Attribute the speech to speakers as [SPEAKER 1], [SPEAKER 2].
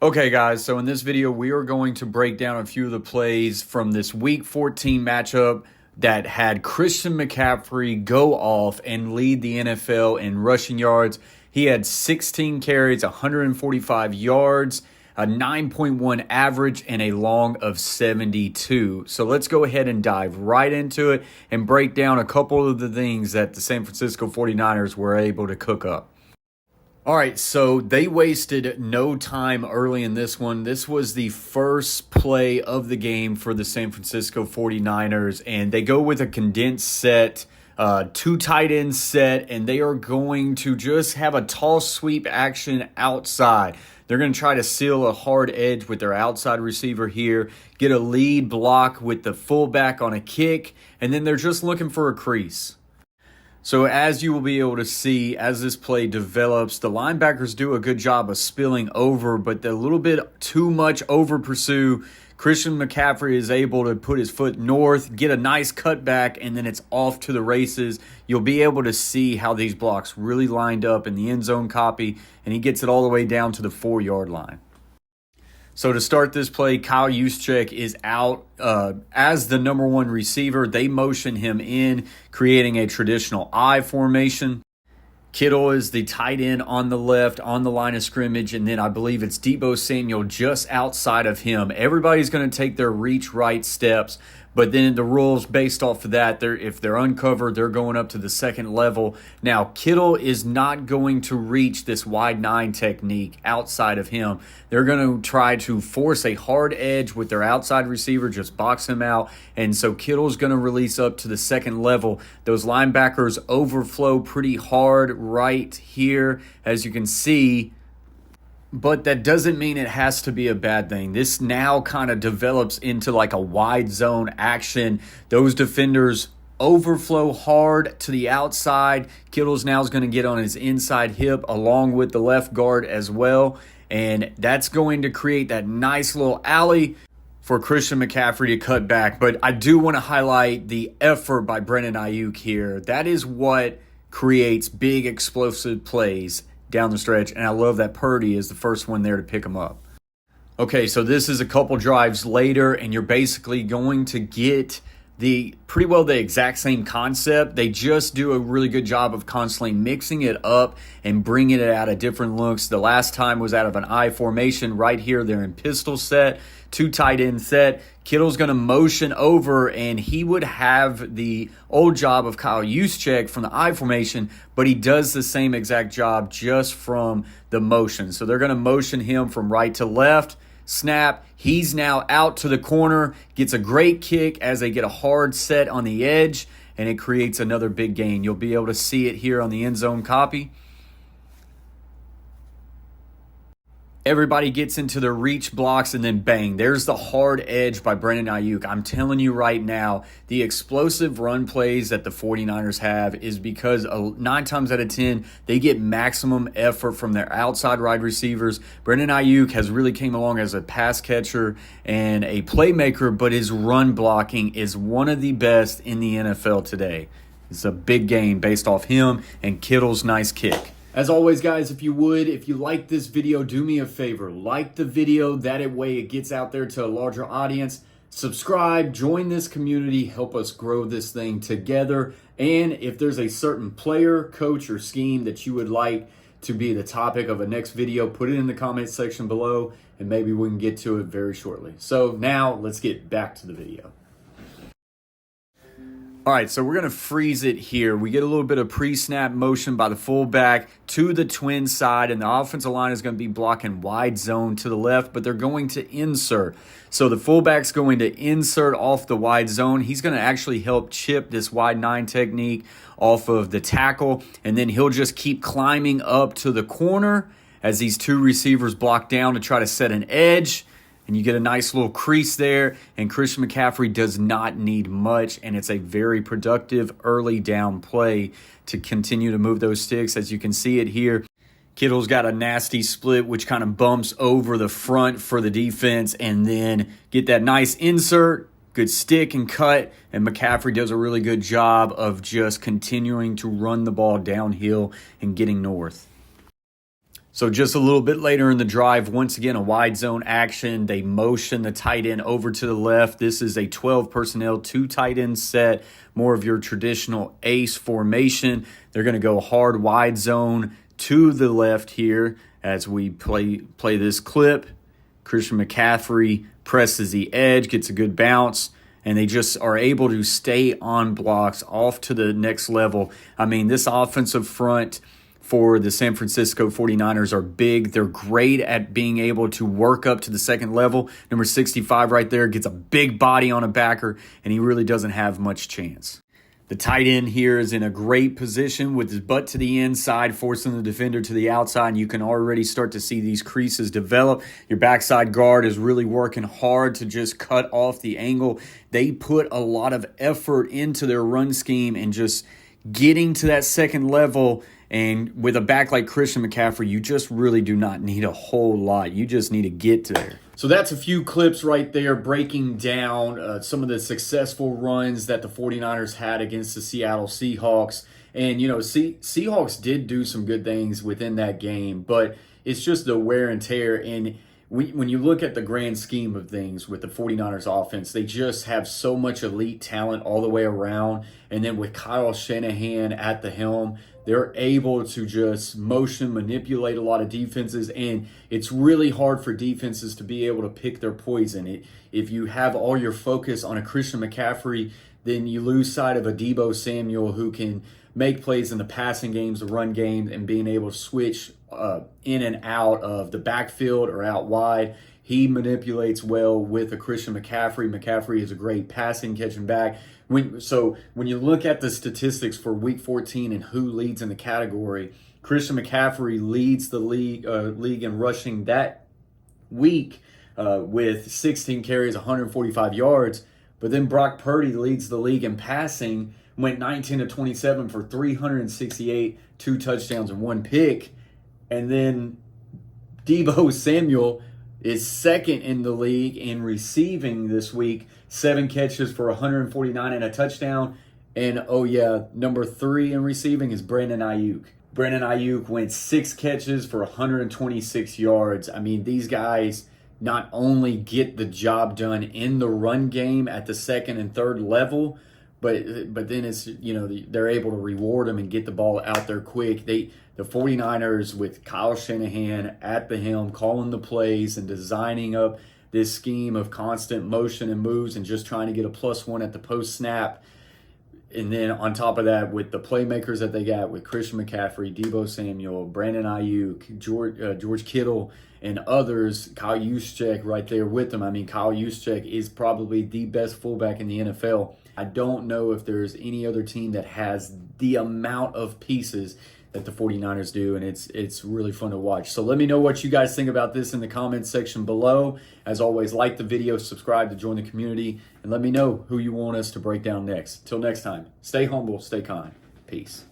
[SPEAKER 1] Okay, guys, so in this video, we are going to break down a few of the plays from this Week 14 matchup that had Christian McCaffrey go off and lead the NFL in rushing yards. He had 16 carries, 145 yards, a 9.1 average, and a long of 72. So let's go ahead and dive right into it and break down a couple of the things that the San Francisco 49ers were able to cook up. All right, so they wasted no time early in this one. This was the first play of the game for the San Francisco 49ers, and they go with a condensed set, two tight end set, and they are going to just have a toss sweep action outside. They're going to try to seal a hard edge with their outside receiver here, get a lead block with the fullback on a kick, and then they're just looking for a crease. So as you will be able to see as this play develops, the linebackers do a good job of spilling over, but a little bit too much over pursue. Christian McCaffrey is able to put his foot north, get a nice cutback, and then it's off to the races. You'll be able to see how these blocks really lined up in the end zone copy, and he gets it all the way down to the 4-yard line. So to start this play, Kyle Juszczyk is out as the number one receiver. They motion him in, creating a traditional I formation. Kittle is the tight end on the left on the line of scrimmage, and then I believe it's Deebo Samuel just outside of him. Everybody's going to take their reach right steps, but then the rules based off of that, if they're uncovered, they're going up to the second level. Now, Kittle is not going to reach this wide 9 technique outside of him. They're going to try to force a hard edge with their outside receiver, just box him out, and so Kittle's going to release up to the second level. Those linebackers overflow pretty hard right here, as you can see. But that doesn't mean it has to be a bad thing. This now kind of develops into like a wide zone action. Those defenders overflow hard to the outside. Kittle's now is going to get on his inside hip along with the left guard as well. And that's going to create that nice little alley for Christian McCaffrey to cut back. But I do want to highlight the effort by Brandon Aiyuk here. That is what creates big explosive plays down the stretch, and I love that Purdy is the first one there to pick him up. Okay, so this is a couple drives later, and you're basically going to get pretty well the exact same concept. They just do a really good job of constantly mixing it up and bringing it out of different looks. The last time was out of an I formation. Right here, they're in pistol set, 2 tight end set. Kittle's going to motion over, and he would have the old job of Kyle Juszczyk from the I formation, but he does the same exact job just from the motion. So they're going to motion him from right to left. Snap, he's now out to the corner, gets a great kick as they get a hard set on the edge, and it creates another big gain. You'll be able to see it here on the end zone copy. Everybody gets into their reach blocks, and then bang, there's the hard edge by Brandon Aiyuk. I'm telling you right now, the explosive run plays that the 49ers have is because 9 times out of 10, they get maximum effort from their outside wide receivers. Brandon Aiyuk has really came along as a pass catcher and a playmaker, but his run blocking is one of the best in the NFL today. It's a big gain based off him and Kittle's nice kick. As always, guys, if you like this video, do me a favor. Like the video. That way it gets out there to a larger audience. Subscribe, join this community, help us grow this thing together. And if there's a certain player, coach, or scheme that you would like to be the topic of a next video, put it in the comment section below, and maybe we can get to it very shortly. So now let's get back to the video. All right, so we're going to freeze it here. We get a little bit of pre-snap motion by the fullback to the twin side, and the offensive line is going to be blocking wide zone to the left, but they're going to insert. So the fullback's going to insert off the wide zone. He's going to actually help chip this wide 9 technique off of the tackle, and then he'll just keep climbing up to the corner as these 2 receivers block down to try to set an edge. And you get a nice little crease there, and Christian McCaffrey does not need much, and it's a very productive early down play to continue to move those sticks. As you can see it here, Kittle's got a nasty split, which kind of bumps over the front for the defense, and then get that nice insert, good stick and cut, and McCaffrey does a really good job of just continuing to run the ball downhill and getting north. So just a little bit later in the drive, once again, a wide zone action. They motion the tight end over to the left. This is a 12 personnel, 2 tight end set, more of your traditional ace formation. They're going to go hard wide zone to the left here as we play this clip. Christian McCaffrey presses the edge, gets a good bounce, and they just are able to stay on blocks off to the next level. I mean, this offensive front for the San Francisco 49ers are big. They're great at being able to work up to the second level. Number 65 right there gets a big body on a backer, and he really doesn't have much chance. The tight end here is in a great position with his butt to the inside, forcing the defender to the outside. And you can already start to see these creases develop. Your backside guard is really working hard to just cut off the angle. They put a lot of effort into their run scheme and just getting to that second level. And with a back like Christian McCaffrey, you just really do not need a whole lot. You just need to get there. So that's a few clips right there breaking down some of the successful runs that the 49ers had against the Seattle Seahawks. And, Seahawks did do some good things within that game, but it's just the wear and tear. And when you look at the grand scheme of things with the 49ers offense, they just have so much elite talent all the way around. And then with Kyle Shanahan at the helm, they're able to just motion, manipulate a lot of defenses, and it's really hard for defenses to be able to pick their poison. If you have all your focus on a Christian McCaffrey, then you lose sight of a Deebo Samuel who can make plays in the passing games, the run game, and being able to switch in and out of the backfield or out wide. He manipulates well with a Christian McCaffrey. McCaffrey is a great passing catching back. When you look at the statistics for Week 14 and who leads in the category, Christian McCaffrey leads the league in rushing that week with 16 carries, 145 yards. But then Brock Purdy leads the league in passing, went 19 of 27 for 368, 2 touchdowns and 1 pick. And then Deebo Samuel is second in the league in receiving this week, 7 catches for 149 and a touchdown. And number 3 in receiving is Brandon Aiyuk. Brandon Aiyuk went 6 catches for 126 yards. I mean, these guys not only get the job done in the run game at the second and third level, but then it's, they're able to reward them and get the ball out there quick. The 49ers with Kyle Shanahan at the helm, calling the plays and designing up this scheme of constant motion and moves and just trying to get a +1 at the post snap. And then on top of that, with the playmakers that they got with Christian McCaffrey, Deebo Samuel, Brandon Aiyuk, George Kittle, and others, Kyle Juszczyk right there with them. I mean, Kyle Juszczyk is probably the best fullback in the NFL. I don't know if there's any other team that has the amount of pieces that the 49ers do, and it's really fun to watch. So let me know what you guys think about this in the comments section below. As always, like the video, subscribe to join the community, and let me know who you want us to break down next. Till next time, stay humble, stay kind. Peace.